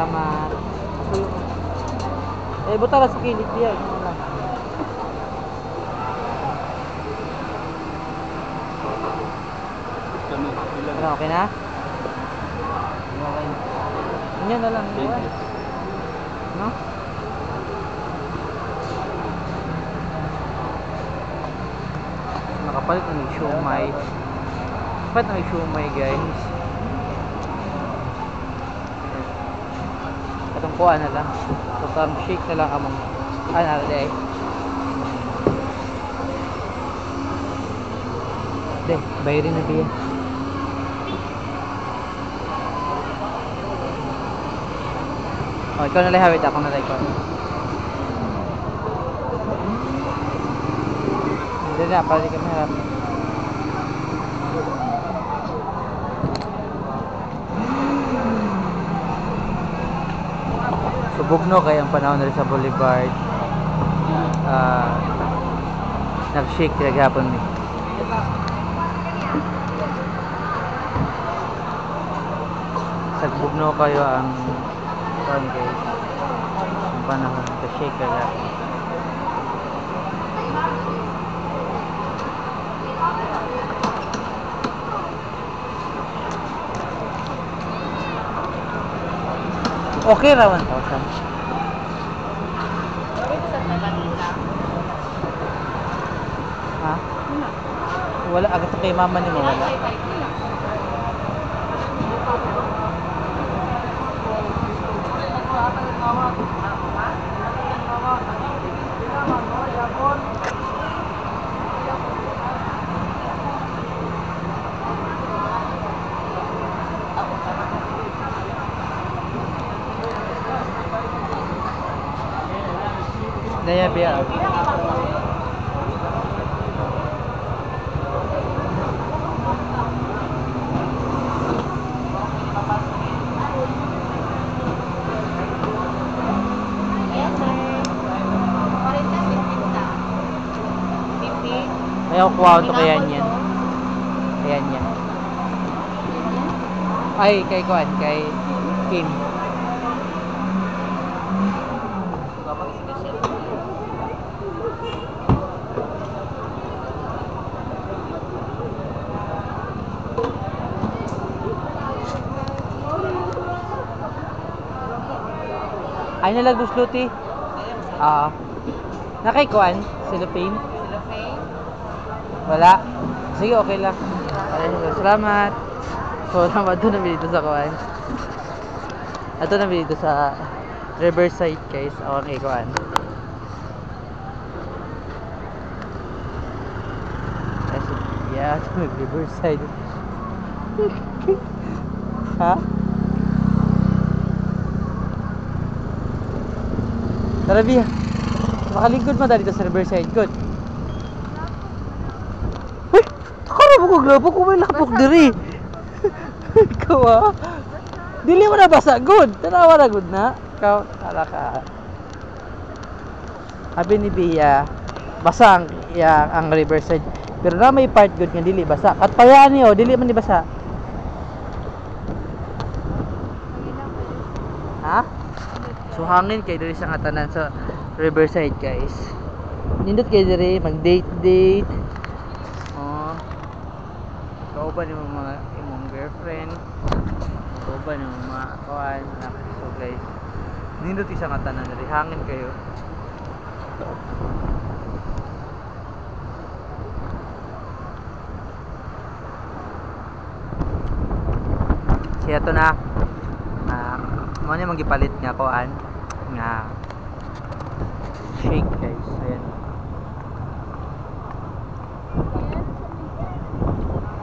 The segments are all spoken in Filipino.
Salamat. Eh, buta lang sa kilid diyan. Ano, okay na? Okay. Yan na lang. No? Nakapalit na ng siomay. Nakapalit na ng siomay, guys. Itong kuha na lang. So, shake na lang among day. De, bayarin na biya. Oh, ikaw na lang hawit, ako na lang ikaw. Hindi na, pali kami harap. Subog no kaya ang panahon na rin sa Boulevard. Nag-shake naghapon ni. Sagbog no kayo ang guys. Ang panahon nag-shake naghapon. Okay ra 1,000. Ha? Wala agad sa kay mama ni mo wala. Daya biya. Ayaw kuha ito kaya yan. Ayan yan. Ay, kay Kuan, kay Kim. Ay nalagos luti. Nakay Kuan, cellophane. Wala. Sige, okay lang. Ay, salamat. So, naman doon nabili dito sa Kuan. Ito nabili dito sa Riverside, guys. Awang Kuan. Yeah, ito Riverside. Ha? Tara, Bia. Makalingkod mo dito sa Riverside. Good. Uy! Takara mo kong labo kung may lapok diri. Ikaw Dili mo na basa. Good. Tanawa na good na. Ikaw, ala ka. Sabi ni Bia, basa ang Riverside. Pero na may part good nga dili basa. Katpayaan niyo, dili man ni basa. Ha? So hangin kay diri sa ngatanan sa Riverside, guys. Nindot kay diri mag-date. Kauban yung mga imong girlfriend. Kauban yung mga kawan. So guys, nindot isa ngatanan diri hangin kayo. Siya to na. Mo ni magipalit nga kuan nga shake, guys. Ayan.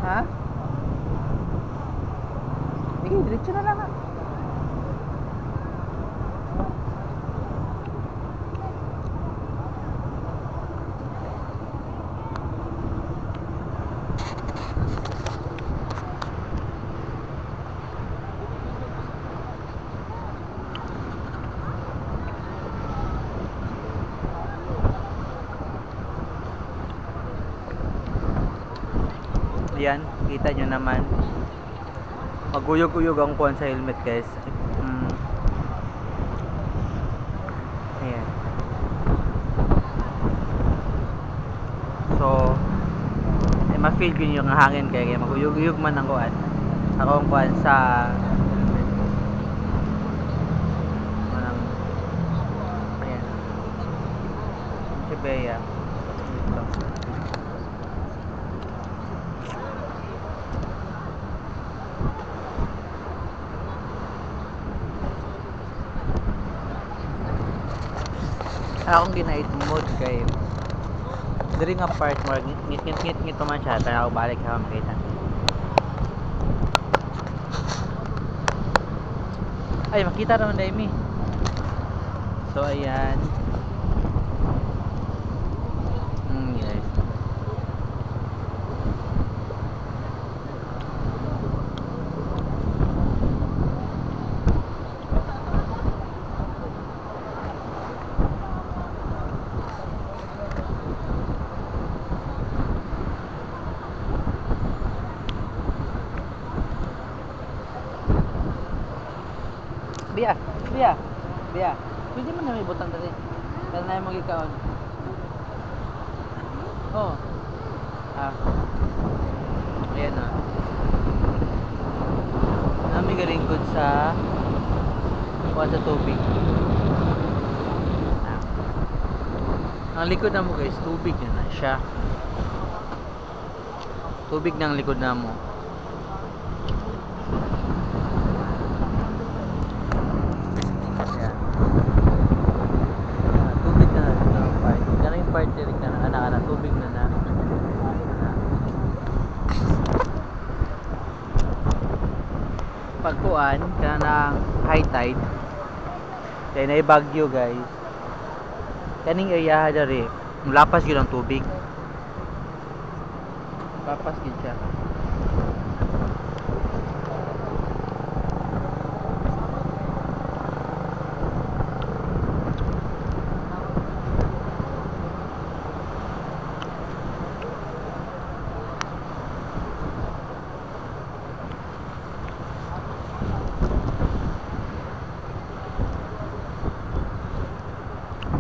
Ha? Sige, diretso na lang ha. Yan, kita nyo naman maguyog-uyog ang kuwan sa helmet, guys. Ayan. So, ma-feel ko yung hangin kaya maguyog-uyog man ang kuan. Ako ang kuan sa manang ayan. Si Bea. Dito. Akong ginait mood kay diri nga part mo ngit pa man siya pero ako balik sa makita. Ay makita naman dai mi. So ayan. Guys. Biya, biya, biya. Pwede mo na may butang dali. Kaya na yung magikaon. Oh. Ayan na. Nami galingkod sa kuha sa tubig. Ang likod na mo guys, tubig na siya. Tubig na ang likod na mo. Part direct na anak-anak tubig na pagkuan kana ng high tide kaya na bagyo guys kaning area dari lapas gyud ang tubig lapas gyud siya.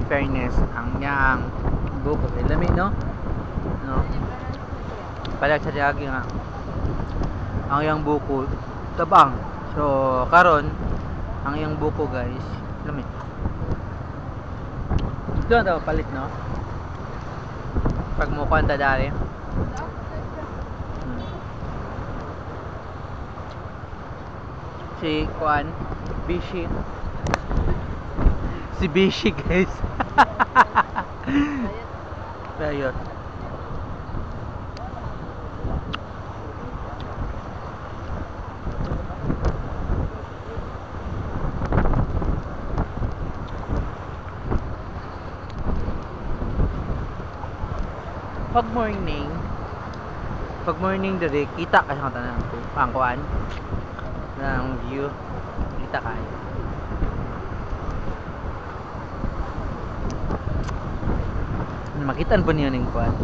Fairness ang yang buko lami no palag sa diagi nga ang yang buko tabang so karon ang yang buko guys lami ito na daw palit no pag mo kwanta dari si kuan Bishi si Bishi guys. Bayot. Pag morning diri kita ka sa tanan ang kuan ng view kita ka. Makitaan po niya ng kwarto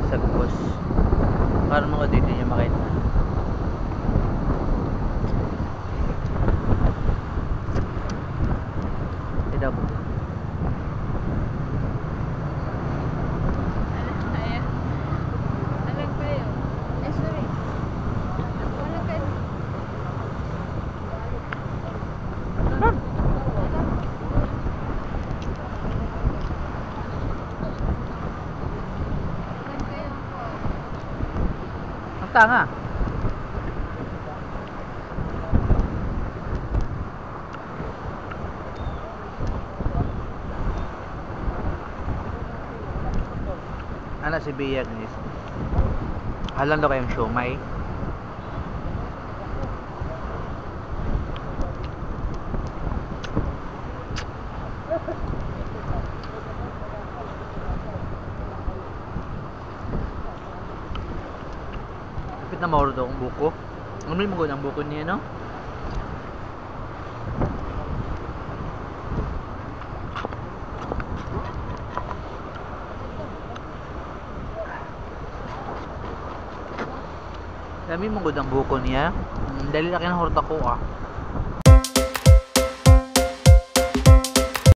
sa bus para mo dito niya makita ito po tanga. Ano si Bea guys? Halang daw kayong siomay. Na mauro daw ang buko. Ano yung magod ang buko niya, no? Dami magod ang buko niya. Dali laki ng horta ko